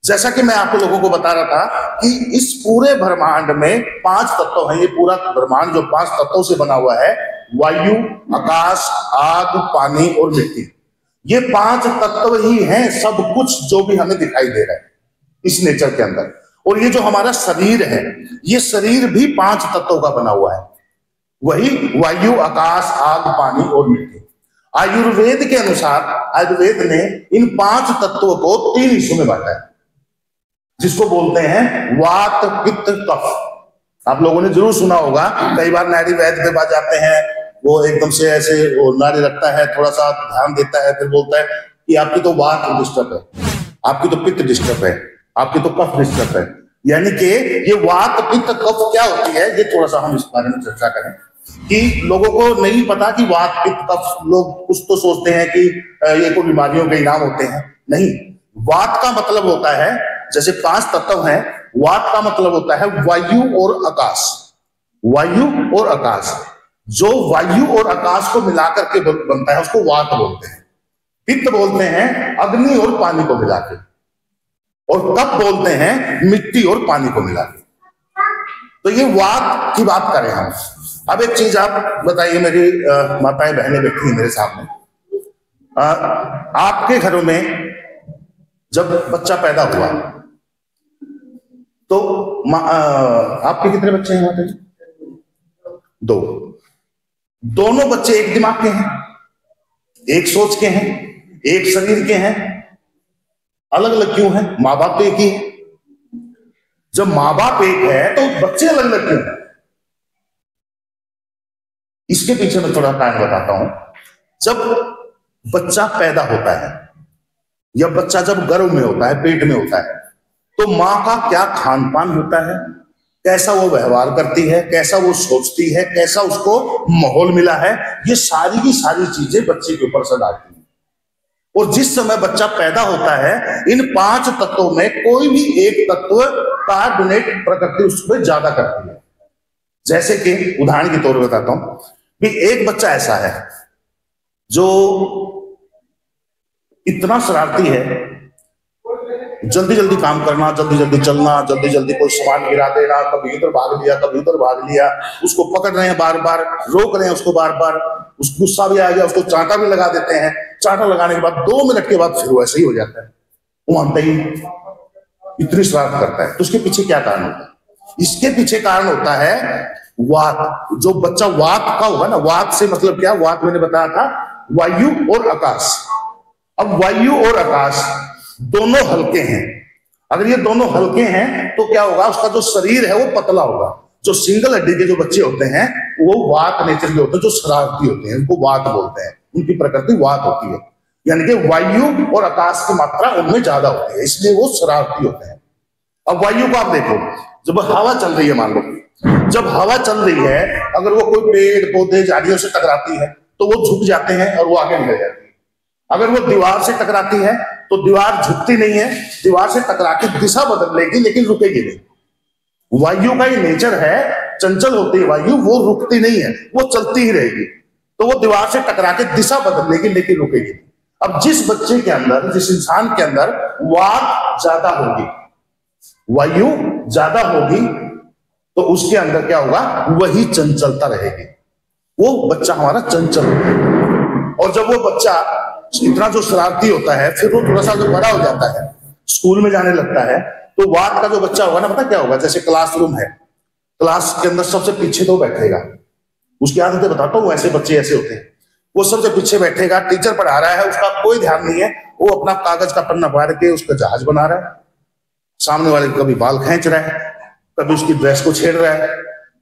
जैसा कि मैं आप लोगों को बता रहा था कि इस पूरे ब्रह्मांड में 5 तत्व हैं। ये पूरा ब्रह्मांड जो 5 तत्वों से बना हुआ है, वायु, आकाश, आग, पानी और मिट्टी, ये 5 तत्व ही हैं सब कुछ जो भी हमें दिखाई दे रहा है इस नेचर के अंदर। और ये जो हमारा शरीर है, ये शरीर भी 5 तत्वों का बना हुआ है, वही वायु, आकाश, आग, पानी और मिट्टी। आयुर्वेद के अनुसार आयुर्वेद ने इन 5 तत्वों को 3 हिस्सों में बांटा है, जिसको बोलते हैं वात, पित्त, कफ। आप लोगों ने जरूर सुना होगा, कई बार नाड़ी वैद्य के पास जाते हैं, वो एकदम से ऐसे वो नाड़ी रखता है, थोड़ा सा ध्यान देता है, फिर बोलता है कि आपकी तो वात डिस्टर्ब है, आपकी तो पित्त डिस्टर्ब है, आपकी तो कफ डिस्टर्ब है। यानी कि ये वात, पित्त, कफ क्या होती है, ये थोड़ा सा हम इस बारे में चर्चा करें कि लोगों को नहीं पता कि वात, पित्त, कफ, लोग कुछ तो सोचते हैं कि ये कोई बीमारियों के नाम होते हैं। नहीं, वात का मतलब होता है, जैसे 5 तत्व हैं, वात का मतलब होता है वायु और आकाश। वायु और आकाश, जो वायु और आकाश को मिलाकर के बनता है उसको वात बोलते हैं। पित्त बोलते हैं अग्नि और पानी को मिला के, और कफ बोलते हैं मिट्टी और पानी को मिला के। तो ये वात की बात करें हम। अब एक चीज आप बताइए, मेरी माताएं बहनें बैठी हैं मेरे सामने, आपके घरों में जब बच्चा पैदा हुआ तो आपके कितने बच्चे हैं माता जी? 2। दोनों बच्चे एक दिमाग के हैं, एक सोच के हैं, एक शरीर के हैं। अलग अलग क्यों हैं? माँ बाप तो एक ही है। जब माँ बाप एक है तो बच्चे अलग अलग क्यों हैं? इसके पीछे मैं थोड़ा कारण बताता हूं। जब बच्चा पैदा होता है या बच्चा जब गर्भ में होता है, पेट में होता है, तो माँ का क्या खान पान होता है, कैसा वो व्यवहार करती है, कैसा वो सोचती है, कैसा उसको माहौल मिला है, ये सारी की सारी चीजें बच्चे के ऊपर असर डालती हैं। और जिस समय बच्चा पैदा होता है, इन 5 तत्वों में कोई भी एक तत्व का डोनेट प्रकृति उसमें ज्यादा करती है। जैसे कि उदाहरण के तौर पर बताता हूं कि एक बच्चा ऐसा है जो इतना शरारती है, जल्दी जल्दी काम करना, जल्दी जल्दी चलना, जल्दी जल्दी कोई सामान गिरा देना, कभी इधर भाग लिया, कभी उधर भाग लिया, उसको पकड़ रहे हैं बार बार, रोक रहे हैं उसको बार बार, उसको गुस्सा भी आ गया, उसको चांटा भी लगा देते हैं। चांटा लगाने के बाद 2 मिनट के बाद फिर वो ऐसे ही हो जाता है, वो मानता ही इतनी शरारत करता है। तो उसके पीछे क्या कारण होता है? इसके पीछे कारण होता है वात। जो बच्चा वात का होगा ना, वात से मतलब क्या, वात मैंने बताया था वायु और आकाश। अब वायु और आकाश दोनों हल्के हैं। अगर ये दोनों हल्के हैं तो क्या होगा, उसका जो शरीर है वो पतला होगा। जो सिंगल हड्डी के जो बच्चे होते हैं वो वात नेचर के होते हैं, जो शरारती होते हैं, उनको वात बोलते हैं, उनकी प्रकृति वात होती है। यानी कि वायु और आकाश की मात्रा उनमें ज्यादा होती है, इसलिए वो शरारती होते हैं। अब वायु को आप देखो, जब हवा चल रही है, मान लो जब हवा चल रही है, अगर वो कोई पेड़ पौधे झाड़ियों से टकराती है तो वो झुक जाते हैं और वो आगे निकल जाती है। अगर वो दीवार से टकराती है तो दीवार झुकती नहीं है, दीवार से टकरा के दिशा बदल लेगी लेकिन रुकेगी नहीं। वायु का ये नेचर है, चंचल होती है वायु, वो रुकती नहीं है, वो चलती ही रहेगी। तो वो दीवार से टकरा के दिशा बदल लेगी लेकिन रुकेगी। अब जिस बच्चे के अंदर, जिस इंसान के अंदर वात ज्यादा होगी, वायु ज्यादा होगी, तो उसके अंदर क्या होगा, वही चंचलता रहेगी, वो बच्चा हमारा चंचल होगा। और जब वो बच्चा इतना जो शरारती होता है, फिर वो थोड़ा सा जो बड़ा हो जाता है, स्कूल में जाने लगता है, तो वात का जो बच्चा होगा ना, पता क्या होगा, जैसे क्लासरूम है, क्लास के अंदर सबसे पीछे तो बैठेगा, उसकी आदतें बताता हूँ, ऐसे बच्चे ऐसे होते हैं, वो सबसे पीछे बैठेगा, टीचर पढ़ा रहा है, उसका कोई ध्यान नहीं है, वो अपना कागज का पन्ना फाड़ के उसका जहाज बना रहा है, सामने वाले कभी बाल खींच रहा है, कभी उसकी ड्रेस को छेड़ रहा है,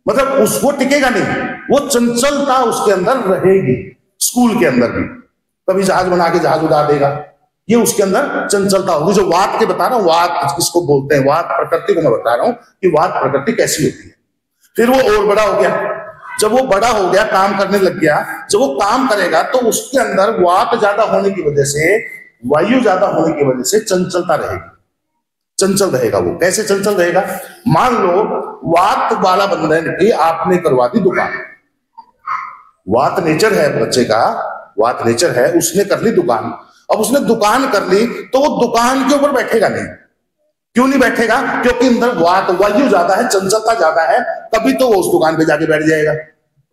मतलब उसको टिकेगा नहीं, वो चंचलता उसके अंदर रहेगी। स्कूल के अंदर भी कभी जहाज बना के जहाज उड़ा देगा, ये उसके अंदर चंचलता होगी। जो वात के बता रहा हूं, वात किसको बोलते हैं, वात प्रकृति को मैं बता रहा हूं कि वात प्रकृति कैसी होती है। फिर वो और बड़ा हो गया, जब वो बड़ा हो गया, काम करने लग गया, जब वो काम करेगा तो उसके अंदर वात ज्यादा होने की वजह से, वायु ज्यादा होने की वजह से चंचलता रहेगी, चंचल रहेगा। वो कैसे चंचल रहेगा, मान लो वात वाला बंदे की आपने करवा दी दुकान, वात नेचर है बच्चे का, वात नेचर है, उसने कर ली दुकान। अब उसने दुकान कर ली तो वो दुकान के ऊपर बैठेगा नहीं, क्यों नहीं बैठेगा? क्योंकि अंदर वायु ज्यादा है, चंचलता ज्यादा है। कभी तो वो उस दुकान पे जाके बैठ जाएगा,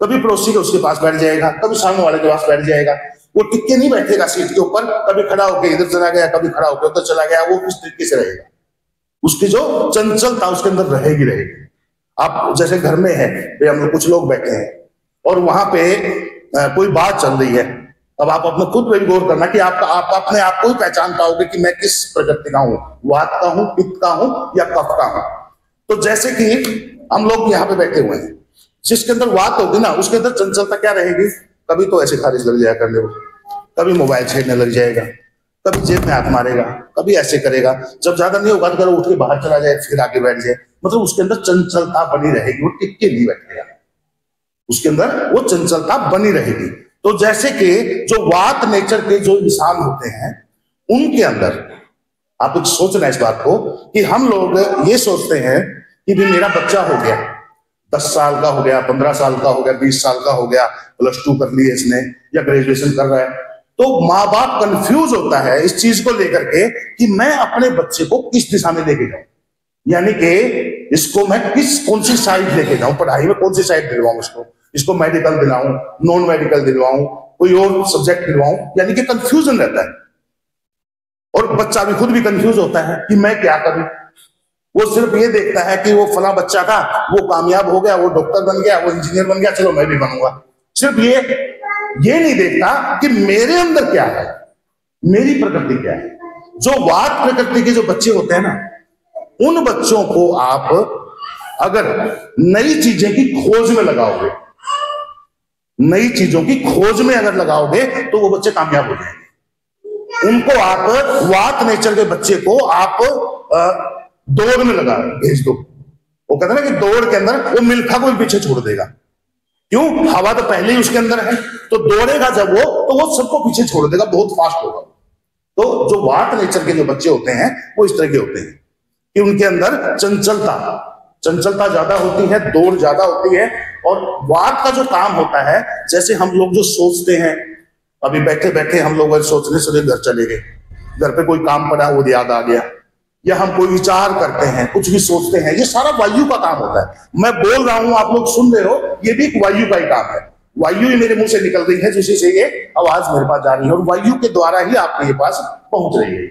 कभी पड़ोसी के उसके पास बैठ जाएगा, कभी सामने वाले के पास बैठ जाएगा। वो टिक के नहीं बैठेगा सीट के ऊपर, कभी खड़ा होकर इधर चला गया, कभी खड़ा होकर उधर चला गया। वो किस तरीके से रहेगा? उसकी जो चंचलता उसके अंदर रहेगी रहेगी। आप जैसे घर में है, हम लोग कुछ लोग बैठे हैं और वहां पे कोई बात चल रही है। अब आप अपने खुद पे गौर करना कि आप अपने आप को ही पहचान पाओगे कि मैं किस प्रकृति का हूं, वात का हूं, पित्त का हूं या कफ का हूं। तो जैसे कि हम लोग यहाँ पे बैठे हुए हैं, जिसके अंदर वात होगी ना, उसके अंदर चंचलता क्या रहेगी? कभी तो ऐसे खारिज लग जाया करने, कभी मोबाइल छेड़ने लग जाएगा, कभी जेब में हाथ मारेगा, कभी ऐसे करेगा। जब ज्यादा नहीं होगा तो उठ के बाहर चला जाए, फिर आगे बैठ जाए। मतलब उसके अंदर चंचलता बनी रहेगी, वो टिक के नहीं बैठेगा, उसके अंदर वो चंचलता बनी रहेगी। तो जैसे कि जो वात नेचर के जो इंसान होते हैं, उनके अंदर आप लोग सोचना इस बात को कि हम लोग ये सोचते हैं कि भी मेरा बच्चा हो गया, 10 साल का हो गया, 15 साल का हो गया, 20 साल का हो गया, +2 कर ली इसने या ग्रेजुएशन कर रहा है, तो माँ बाप कंफ्यूज होता है इस चीज को लेकर के कि मैं अपने बच्चे को किस दिशा में लेके जाऊं, यानी कि इसको मैं कौन सी साइड लेके जाऊं, पढ़ाई में कौन सी साइड दिलवाऊं, इसको मेडिकल दिलाऊं, नॉन मेडिकल दिलवाऊं, कोई और सब्जेक्ट दिलवाऊं, यानी कि कंफ्यूजन रहता है। और बच्चा भी खुद भी कंफ्यूज होता है कि मैं क्या करूं। वो सिर्फ ये देखता है कि वो फला बच्चा था, वो कामयाब हो गया, वो डॉक्टर बन गया, वो इंजीनियर बन गया, चलो मैं भी बनूंगा। सिर्फ ये नहीं देखता कि मेरे अंदर क्या है, मेरी प्रकृति क्या है। जो वात प्रकृति के जो बच्चे होते हैं ना, उन बच्चों को आप अगर नई चीजें की खोज में लगाओगे, नई चीजों की खोज में अगर लगाओगे तो वो बच्चे कामयाब हो जाएंगे। उनको आप वात नेचर के बच्चे को आप दौड़ में लगा भेज दो। वो कहते हैं ना कि दौड़ के अंदर वो मिल्खा को भी पीछे छोड़ देगा। क्यों? हवा तो पहले ही उसके अंदर है, तो दौड़ेगा जब वो, तो वो सबको पीछे छोड़ देगा, बहुत फास्ट होगा। तो जो वात नेचर के जो बच्चे होते हैं वो इस तरह के होते हैं कि उनके अंदर चंचलता ज्यादा होती है, दौड़ ज्यादा होती है। और वात का जो काम होता है, जैसे हम लोग जो सोचते हैं, अभी बैठे बैठे हम लोग सोचने से घर चले गए, घर पे कोई काम पड़ा वो याद आ गया, या हम कोई विचार करते हैं, कुछ भी सोचते हैं, ये सारा वायु का काम होता है। मैं बोल रहा हूं, आप लोग सुन रहे हो, ये भी एक वायु का ही काम है। वायु ही मेरे मुंह से निकल रही है, जिससे ये आवाज मेरे पास जा रही है, और वायु के द्वारा ही आपके ये पास पहुंच रही है।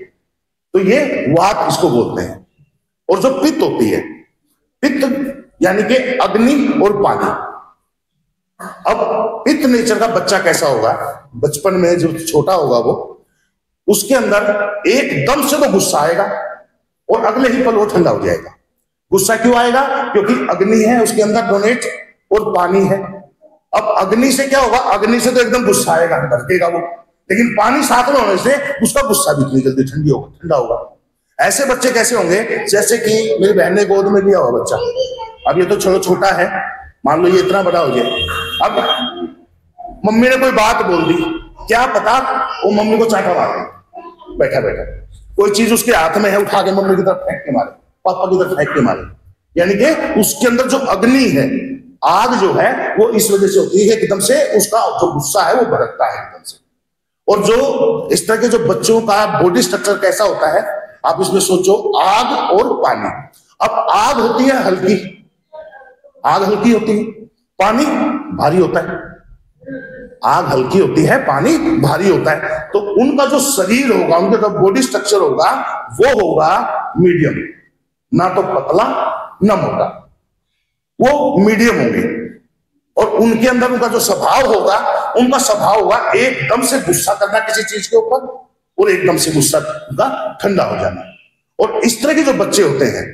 तो ये वात इसको बोलते हैं। और जो पित्त होती है, पित्त यानी कि अग्नि और पानी। अब पित्त नेचर का बच्चा कैसा होगा? बचपन में जो छोटा होगा वो, उसके अंदर एकदम से तो गुस्सा आएगा और अगले ही पल वो ठंडा हो जाएगा। गुस्सा क्यों आएगा? क्योंकि अग्नि है उसके अंदर डोनेट और पानी है। अब अग्नि से क्या होगा? अग्नि से तो एकदम गुस्सा आएगा, भड़केगा वो, लेकिन पानी साथ में होने से उसका गुस्सा भी इतनी जल्दी ठंडा होगा। ऐसे बच्चे कैसे होंगे? जैसे कि मेरी बहन ने गोद में लिया हुआ बच्चा, अब ये तो छोटा है, मान लो ये इतना बड़ा हो जाए, अब मम्मी ने कोई बात बोल दी, क्या पता वो मम्मी को चाटा मार दे, बैठा बैठा कोई चीज उसके हाथ में है, उठा के मम्मी की तरफ फेंक के मारे, पापा की तरफ फेंक के मारे। यानी कि उसके अंदर जो अग्नि है, आग जो है, वो इस वजह से होती है, एकदम से उसका जो गुस्सा है वो भड़कता है एकदम से। और जो इस तरह के जो बच्चों का बॉडी स्ट्रक्चर कैसा होता है, आप इसमें सोचो, आग और पानी। अब आग होती है हल्की, आग हल्की होती है, पानी भारी होता है। आग हल्की होती है, पानी भारी होता है। तो उनका जो शरीर होगा, उनका जो बॉडी स्ट्रक्चर होगा, वो होगा मीडियम, ना तो पतला ना मोटा, वो मीडियम होंगे। और उनके अंदर उनका जो स्वभाव होगा, उनका स्वभाव होगा एकदम से गुस्सा करना किसी चीज के ऊपर, और एकदम से गुस्सा उनका ठंडा हो जाना। और इस तरह के जो बच्चे होते हैं,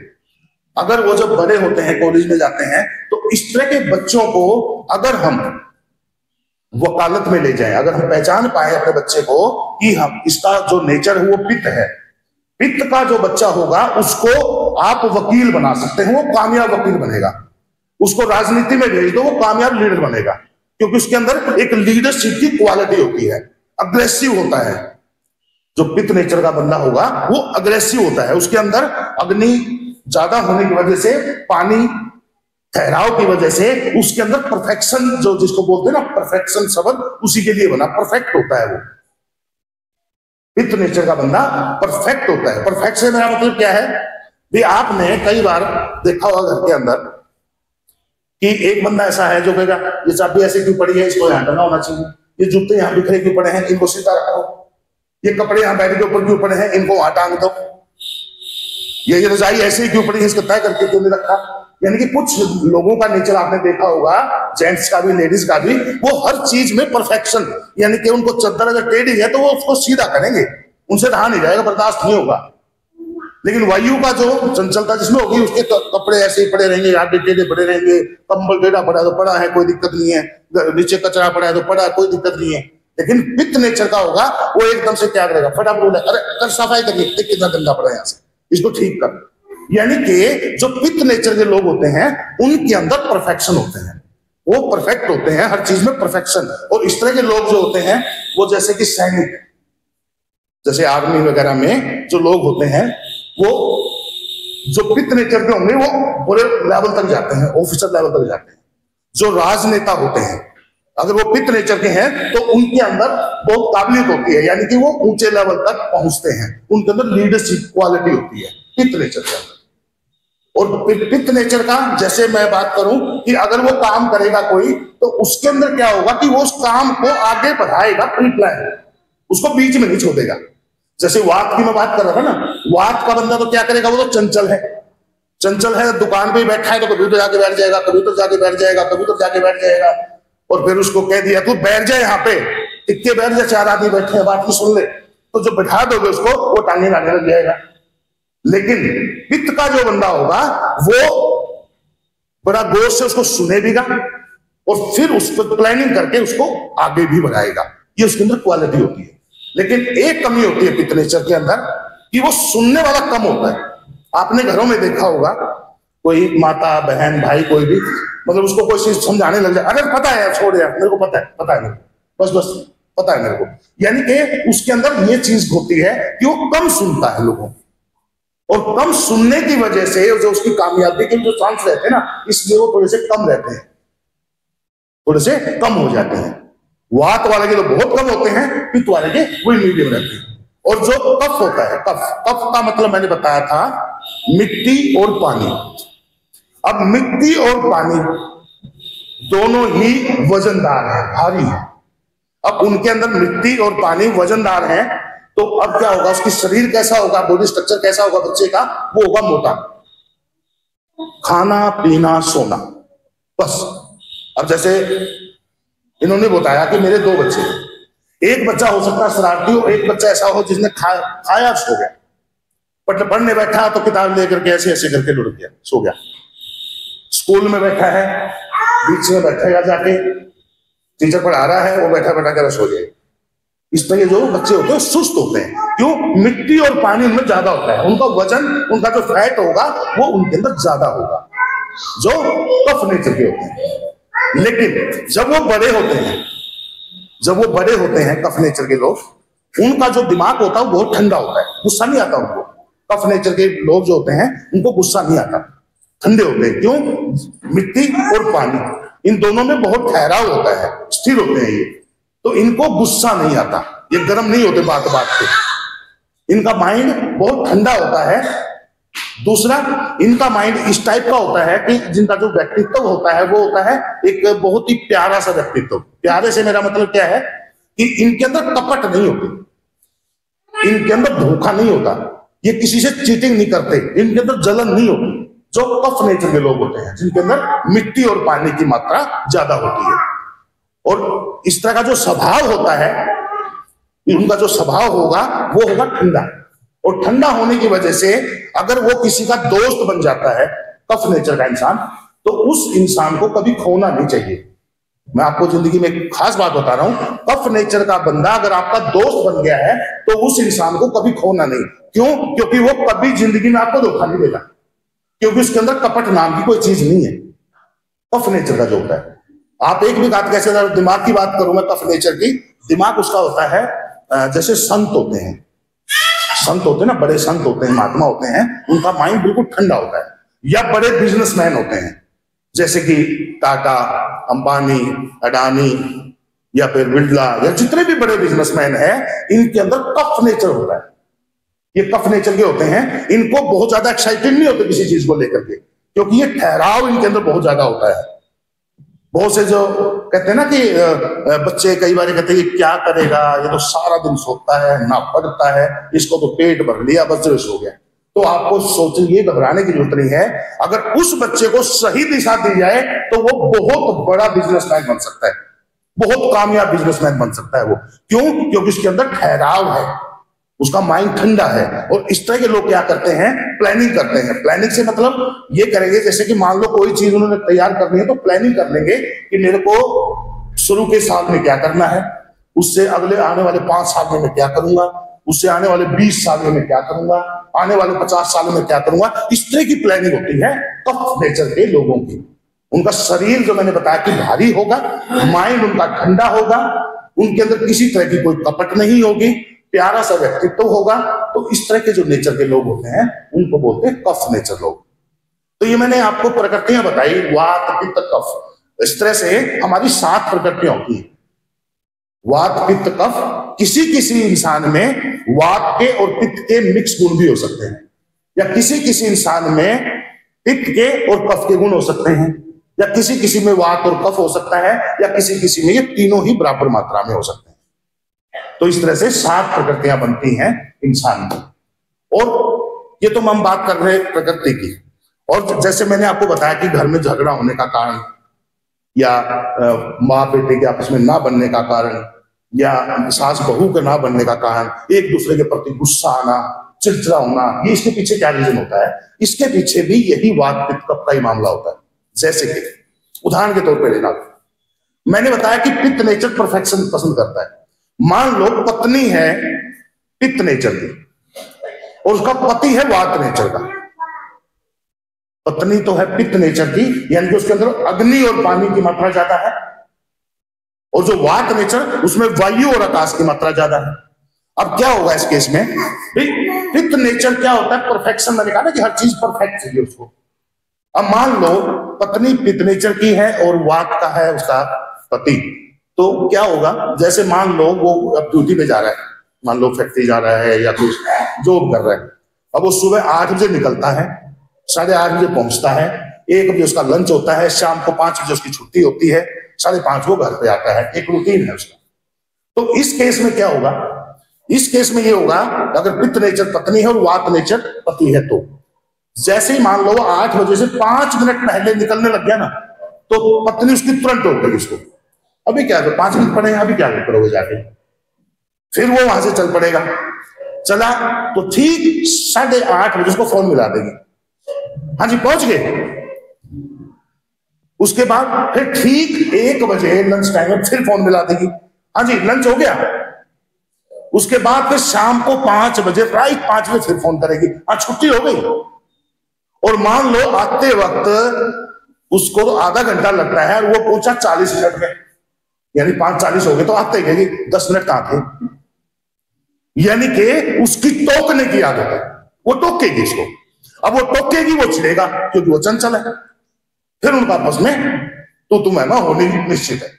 अगर वो जब बड़े होते हैं, कॉलेज में जाते हैं, तो इस तरह के बच्चों को अगर हम वकालत में ले जाएं, अगर हम पहचान पाए अपने बच्चे को कि हम इसका जो नेचर है वो पित्त है, पित्त का जो बच्चा होगा उसको आप वकील बना सकते हैं, वो कामयाब वकील बनेगा। उसको राजनीति में भेज दो, वो कामयाब लीडर बनेगा, क्योंकि उसके अंदर एक लीडरशिप की क्वालिटी होती है, अग्रेसिव होता है। जो पित्त नेचर का बंदा होगा वो अग्रेसिव होता है, उसके अंदर अग्नि ज्यादा होने की वजह से, पानी ठहराव की वजह से उसके अंदर परफेक्शन, जो जिसको बोलते हैं ना परफेक्शन शब्द, उसी के लिए बना, परफेक्ट होता है वो। पित्त नेचर का बंदा परफेक्ट होता है। परफेक्ट से मेरा मतलब क्या है? भी आपने कई बार देखा होगा घर के अंदर कि एक बंदा ऐसा है जो कहेगा ये चाबी ऐसे क्यों पड़ी है, इसको यहाँ टंगा होना चाहिए, ये जूते यहाँ बिखरे क्यों पड़े हैं, इनको सीधा रखो, ये कपड़े यहाँ बेड के ऊपर क्यों पड़े हैं, इनको वहां टांग दो, ये रजाई ऐसे ही क्यों पड़ी है, इसको तय करके क्यों नहीं रखा। यानी कि कुछ लोगों का नेचर आपने देखा होगा, जेंट्स का भी लेडीज का भी, वो हर चीज में परफेक्शन, यानी कि उनको चद्दर अगर टेढ़ी है तो वो उसको सीधा करेंगे, उनसे रहा नहीं जाएगा, बर्दाश्त नहीं होगा। लेकिन वायु का जो चंचलता जिसमें होगी, उसके कपड़े ऐसे ही पड़े रहेंगे, आगे टेढ़े पड़े रहेंगे, कंबल टेढ़ा पड़ा है तो पड़ा है, कोई दिक्कत नहीं है, नीचे कचरा पड़ा है तो पड़ा है, कोई दिक्कत नहीं है। लेकिन पित्त नेचर का होगा, वो एकदम से क्या करेगा, फटाफट बोले अरे कर सफाई करिए, कितना गंदा पड़ा है यहाँ से, इसको ठीक कर। यानी कि जो पित्त नेचर के लोग होते हैं उनके अंदर परफेक्शन होते हैं, वो परफेक्ट होते हैं हर चीज में परफेक्शन। और इस तरह के लोग जो होते हैं वो जैसे कि सैनिक, जैसे आर्मी वगैरह में जो लोग होते हैं, वो जो पित्त नेचर के होंगे वो बड़े लेवल तक जाते हैं, ऑफिसर लेवल तक जाते हैं। जो राजनेता होते हैं अगर वो पित्त नेचर के हैं तो उनके अंदर बहुत काबिलियत होती है, यानी कि वो ऊंचे लेवल तक पहुंचते हैं, उनके अंदर लीडरशिप क्वालिटी होती है पित्त नेचर के अंदर। और पित्त नेचर का जैसे मैं बात करूं कि अगर वो काम करेगा कोई, तो उसके अंदर क्या होगा कि वो उस काम को आगे बढ़ाएगा, प्री प्लान, उसको बीच में नहीं छोड़ेगा। जैसे वात की मैं बात कर रहा था ना, वात का बंदा तो क्या करेगा, वो तो चंचल है, चंचल है, दुकान पे बैठा है तो कभी तो जाके बैठ जाएगा, कभी तो जाके बैठ जाएगा, कभी तो जाके बैठ जाएगा। और फिर उसको कह दिया तू बैठ जाए यहाँ पे, टिक्के बैठ जाए, 4 आदमी बैठे हैं बात की सुन ले, तो जो बैठा दोगे उसको वो टांगे लाने लग जाएगा। लेकिन पित्त का जो बंदा होगा वो बड़ा गौर से उसको सुनेगा और फिर उस पर प्लानिंग करके उसको आगे भी बढ़ाएगा, ये उसके अंदर क्वालिटी होती है। लेकिन एक कमी होती है पित्त नेचर के अंदर कि वो सुनने वाला कम होता है। आपने घरों में देखा होगा कोई माता बहन भाई कोई भी, मतलब उसको कोई चीज समझाने लग जाए, अरे पता है यार छोड़ यार, मेरे को पता है मेरे को, बस पता है मेरे को, यानी कि उसके अंदर ये चीज होती है कि वो कम सुनता है लोगों, और कम सुनने की वजह से जो उसकी कामयाबी के जो चांस रहते हैं ना, इसलिए वो थोड़े से कम रहते हैं, थोड़े से कम हो जाते हैं। वात वाले के तो बहुत कम होते हैं, पित्त वाले के वही मीडियम रहते हैं। और जो कफ होता है, कफ का मतलब मैंने बताया था मिट्टी और पानी। अब मिट्टी और पानी दोनों ही वजनदार है, भारी है। अब उनके अंदर मिट्टी और पानी वजनदार है, तो अब क्या होगा, उसकी शरीर कैसा होगा, बॉडी स्ट्रक्चर कैसा होगा बच्चे का, वो होगा मोटा, खाना पीना सोना, बस। अब जैसे इन्होंने बताया कि मेरे 2 बच्चे, एक बच्चा हो सकता है शरारती हो, एक बच्चा ऐसा हो जिसने खाया सो गया, पढ़ने बैठा तो किताब लेकर के ऐसे ऐसे करके लुढ़क गया, सो गया। स्कूल में बैठा है, बीच में बैठेगा जाके, टीचर पढ़ा रहा है, वो बैठा कर सो जाए। इस तरह जो बच्चे होते हैं सुस्त होते हैं, क्यों, मिट्टी और पानी उनमें ज्यादा होता है, उनका वजन, उनका जो फैट होगा वो उनके अंदर ज्यादा होगा, जो कफ नेचर के होते हैं। लेकिन जब वो बड़े होते हैं कफ नेचर के लोग, उनका जो दिमाग होता है वो बहुत ठंडा होता है, गुस्सा नहीं आता उनको। कफ नेचर के लोग जो होते हैं उनको गुस्सा नहीं आता, ठंडे होते हैं, क्यों, मिट्टी और पानी इन दोनों में बहुत ठहराव होता है, स्थिर होते हैं ये, तो इनको गुस्सा नहीं आता, ये गर्म नहीं होते बात बात पे, इनका माइंड बहुत ठंडा होता है। दूसरा, इनका माइंड इस टाइप का होता है कि जिनका जो व्यक्तित्व होता है वो होता है एक बहुत ही प्यारा सा व्यक्तित्व। प्यारे से मेरा मतलब क्या है कि इनके अंदर कपट नहीं होती, इनके अंदर धोखा नहीं होता, ये किसी से चीटिंग नहीं करते, इनके अंदर जलन नहीं होती। जो कफ नेचर के लोग होते हैं जिनके अंदर मिट्टी और पानी की मात्रा ज्यादा होती है, और इस तरह का जो स्वभाव होता है, उनका जो स्वभाव होगा वो होगा ठंडा। और ठंडा होने की वजह से अगर वो किसी का दोस्त बन जाता है कफ नेचर का इंसान, तो उस इंसान को कभी खोना नहीं चाहिए। मैं आपको जिंदगी में एक खास बात बता रहा हूं, कफ नेचर का बंदा अगर आपका दोस्त बन गया है तो उस इंसान को कभी खोना नहीं। क्यों? क्योंकि वो कभी जिंदगी में आपको धोखा नहीं देगा, क्योंकि उसके अंदर कपट नाम की कोई चीज नहीं है। कफ नेचर का जो होता है, आप एक भी बात कैसे, दिमाग की बात करूं मैं कफ नेचर की, दिमाग उसका होता है जैसे संत होते हैं, ना, बड़े संत होते हैं, महात्मा होते हैं, उनका माइंड बिल्कुल ठंडा होता है। या बड़े बिजनेसमैन होते हैं जैसे कि टाटा, अंबानी, अडानी या फिर बिरला, या जितने भी बड़े बिजनेसमैन हैं, इनके अंदर कफ नेचर होता है। ये कफ नेचर के होते हैं, इनको बहुत ज्यादा एक्साइटेड नहीं होते किसी चीज को लेकर के, क्योंकि ये ठहराव इनके अंदर बहुत ज्यादा होता है। बहुत से जो कहते हैं ना कि बच्चे कई बार कहते हैं कि क्या करेगा, ये तो सारा दिन सोता है ना पढ़ता है, इसको तो पेट भर लिया बस हो गया। तो आपको सोचिए, घबराने की जरूरत नहीं है। अगर उस बच्चे को सही दिशा दी जाए तो वो बहुत बड़ा बिजनेसमैन बन सकता है, बहुत कामयाब बिजनेसमैन बन सकता है वो। क्यों? क्योंकि उसके अंदर ठहराव है, उसका माइंड ठंडा है। और इस तरह के लोग क्या करते हैं, प्लानिंग करते हैं। प्लानिंग से मतलब ये करेंगे, जैसे कि मान लो कोई चीज उन्होंने तैयार करनी है तो प्लानिंग कर लेंगे कि मेरे को शुरू के साल में क्या करना है, उससे अगले आने वाले 5 साल में मैं क्या करूंगा, उससे आने वाले 20 साल में मैं क्या करूंगा, आने वाले 50 साल में क्या करूंगा। इस तरह की प्लानिंग होती है टफ नेचर के लोगों की। उनका शरीर जो मैंने बताया कि भारी होगा, माइंड उनका ठंडा होगा, उनके अंदर किसी तरह की कोई कपट नहीं होगी, प्यारा सा व्यक्तित्व होगा। तो इस तरह के जो नेचर के लोग होते हैं उनको बोलते हैं कफ नेचर लोग। तो ये मैंने आपको प्रकृतियां बताई, वात पित्त कफ। इस तरह से हमारी 7 प्रकृतियां होती हैं, वात पित्त कफ। किसी किसी इंसान में वात के और पित्त के मिक्स गुण भी हो सकते हैं, या किसी किसी इंसान में पित्त के और कफ के गुण हो सकते हैं, या किसी किसी में वात और कफ हो सकता है, या किसी किसी में ये तीनों ही बराबर मात्रा में हो सकते हैं। तो इस तरह से 7 प्रकृतियां बनती हैं इंसान की। और ये तो हम बात कर रहे हैं प्रकृति की। और जैसे मैंने आपको बताया कि घर में झगड़ा होने का कारण, या माँ बेटे के आपस में ना बनने का कारण, या सास बहू के ना बनने का कारण, एक दूसरे के प्रति गुस्सा आना, चिड़चिड़ा होना, ये इसके पीछे क्या रीजन होता है? इसके पीछे भी यही वात पित्त कफ का ही मामला होता है। जैसे कि उदाहरण के तौर पर लेना, मैंने बताया कि पित्त नेचर परफेक्शन पसंद करता है। मान लो पत्नी है पित्त नेचर की और उसका पति है वात नेचर का। पत्नी तो है पित्त नेचर की, यानी कि उसके अंदर अग्नि और पानी की मात्रा ज्यादा है, और जो वात नेचर उसमें वायु और आकाश की मात्रा ज्यादा है। अब क्या होगा इस केस में? पित्त नेचर क्या होता है? परफेक्शन। मैंने कहा ना कि हर चीज परफेक्ट चाहिए उसको। अब मान लो पत्नी पित्त नेचर की है और वात का है उसका पति, तो क्या होगा? जैसे मान लो वो अब ड्यूटी पे जा रहा है, मान लो फैक्ट्री जा रहा है या कुछ जॉब कर रहा है। अब वो सुबह 8 बजे निकलता है, 8:30 बजे पहुंचता है, 1 बजे उसका लंच होता है, शाम को 5 बजे उसकी छुट्टी होती है, 5:30 वो घर पे आता है। एक रूटीन है उसका। तो इस केस में क्या होगा? इस केस में ये होगा, अगर पित्त नेचर पत्नी है और वात नेचर पति है, तो जैसे ही मान लो 8 बजे से 5 मिनट पहले निकलने लग गया ना, तो पत्नी उसकी तुरंत टोक देगी उसको, अभी क्या करो, 5 मिनट पड़े, अभी क्या करोगे जाके? फिर वो वहां से चल पड़ेगा। चला तो ठीक 8:30 बजे उसको फोन मिला देगी, हाँ जी पहुंच गए। उसके बाद फिर ठीक 1 बजे लंच टाइम में फिर फोन मिला देगी, हाँ जी लंच हो गया। उसके बाद फिर शाम को 5 बजे, राइट 5 बजे फिर फोन करेगी, हाँ छुट्टी हो गई। और मान लो आते वक्त उसको तो आधा घंटा लगता है और वो पहुंचा 40 मिनट में, यानी 5:40 हो गए, तो आते गए 10 मिनट कहां थे। यानी कि उसकी टोकने की आदत है, वो टोकेगी इसको। अब वो टोकेगी, वो छिड़ेगा, क्योंकि वो चंचल है। फिर उनका आपस में तो तुम है ना होनी निश्चित है।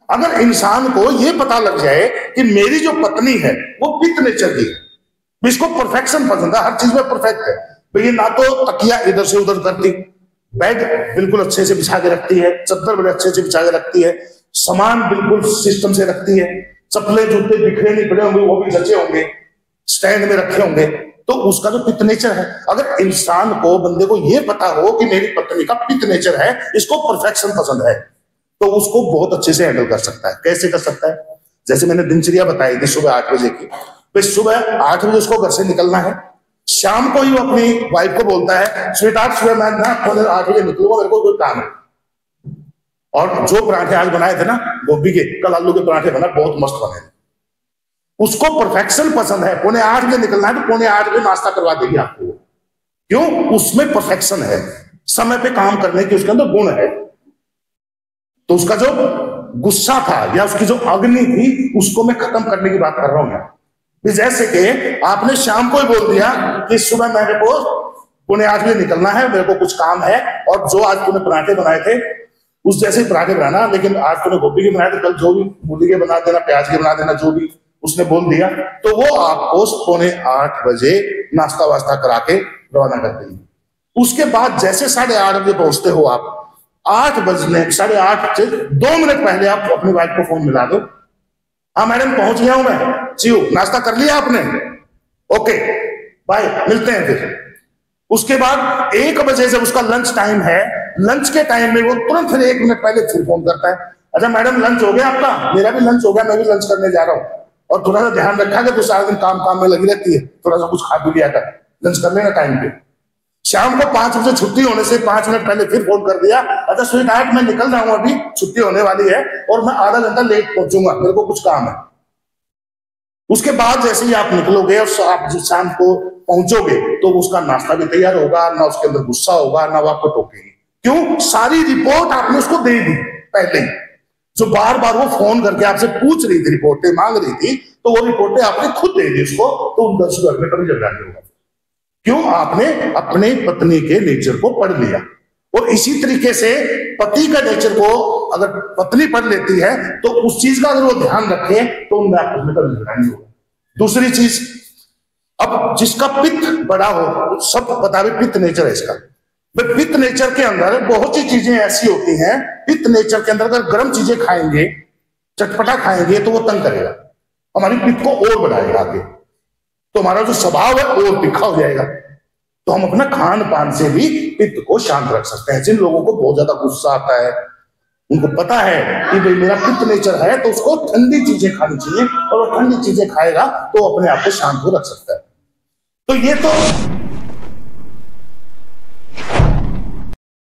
अगर इंसान को यह पता लग जाए कि मेरी जो पत्नी है वो पित्त नेचर की है, इसको परफेक्शन पसंद है, हर चीज में परफेक्ट है, ये ना तो तकिया इधर से उधर करती, बेड बिल्कुल अच्छे से बिछा के रखती है, चद्दर बड़े अच्छे से बिछा के रखती है, सामान बिल्कुल सिस्टम से रखती है, चप्पले जूते बिखरे नहीं पड़े होंगे, वो भी जचे होंगे, स्टैंड में रखे होंगे। तो उसका जो पित्त नेचर है, अगर इंसान को, बंदे को ये पता हो कि मेरी पत्नी का पित्त नेचर है, इसको परफेक्शन पसंद है, तो उसको बहुत अच्छे से हैंडल कर सकता है। कैसे कर सकता है? जैसे मैंने दिनचर्या बताई थी सुबह 8 बजे की, तो सुबह 8 बजे उसको घर से निकलना है। शाम को ही वो अपनी वाइफ को बोलता है, स्वीटहार्ट सुबह मैं ना 8 बजे निकलूंगा, मेरे को कोई काम है। और जो पराठे आज बनाए थे ना गोभी के, कल आलू के पराठे बना, बहुत मस्त बने। उसको परफेक्शन पसंद है, 7:45 बजे निकलना है तो 7:45 बजे नाश्ता करवा देगी आपको। क्यों? उसमें परफेक्शन है, समय पे काम करने की उसके अंदर गुण है। तो उसका जो गुस्सा था या उसकी जो अग्नि थी, उसको मैं खत्म करने की बात कर रहा हूं मैं। जैसे कि आपने शाम को ही बोल दिया कि सुबह मेरे को 7:45 बजे निकलना है, मेरे को कुछ काम है, और जो आज तूने पराठे बनाए थे उस जैसे पराठे बनाना, लेकिन आज तूने गोभी के बनाए थे, कल जो भी मूली के बना देना, प्याज के बना देना, जो भी उसने बोल दिया, तो वो आपको 7:45 नाश्ता वास्ता करा के रवाना कर देंगे। उसके बाद जैसे 8:30 बजे पहुंचते हो आप, 8 बजने 8:30 से 2 मिनट पहले आप अपनी वाइफ को फोन मिला दो, हाँ मैडम पहुंच गया हूं मैं, चियो नाश्ता कर लिया आपने, ओके बाय, मिलते हैं फिर। उसके बाद 1 बजे जब उसका लंच टाइम है, लंच के टाइम में वो तुरंत फिर 1 मिनट पहले फिर फोन करता है, अच्छा मैडम लंच हो गया आपका, मेरा भी लंच हो गया, मैं भी लंच करने जा रहा हूँ, और थोड़ा सा ध्यान रखा कि तू सारा दिन काम काम में लगी रहती है, थोड़ा सा कुछ खा पी लिया कर, लंच कर लेना टाइम पे। शाम को 5 बजे छुट्टी होने से 5 मिनट पहले फिर फोन कर दिया, अच्छा स्वीटहार्ट मैं निकल रहा हूं, अभी छुट्टी होने वाली है और मैं आधा घंटा लेट पहुंचूंगा, मेरे को कुछ काम है। उसके बाद जैसे ही आप निकलोगे और आप शाम को पहुंचोगे तो उसका नाश्ता भी तैयार होगा, ना उसके अंदर गुस्सा होगा, ना वो आपको टोकेगी। क्यों? सारी रिपोर्ट आपने उसको दे दी पहले ही। जो बार बार वो फोन करके आपसे पूछ रही थी, रिपोर्टें मांग रही थी, तो वो रिपोर्टें आपने खुद दे दी उसको, तो उन 10 घर में कभी झगड़ा नहीं होगा। क्यों? आपने अपने पत्नी के नेचर को पढ़ लिया। और इसी तरीके से पति का नेचर को अगर पत्नी पढ़ लेती है तो उस चीज का अगर वो ध्यान रखे तो उनमें आपस में कभी झगड़ा नहीं होगा। दूसरी चीज, अब जिसका पित्त बड़ा हो, सब बता रहे पित्त नेचर है इसका, पित्त नेचर के अंदर बहुत सी चीजें ऐसी होती हैं, पित्त नेचर के अंदर अगर गर्म चीजें खाएंगे, चटपटा खाएंगे तो वो तंग करेगा, हमारी पित्त को और बढ़ाएगा आगे, तो हमारा जो स्वभाव है और तीखा हो जाएगा। तो हम अपना खान पान से भी पित्त को शांत रख सकते हैं। जिन लोगों को बहुत ज्यादा गुस्सा आता है, उनको पता है कि भाई मेरा पित्त नेचर है, तो उसको ठंडी चीजें खानी चाहिए, और वो ठंडी चीजें खाएगा तो अपने आप को शांत को रख सकता है। तो ये तो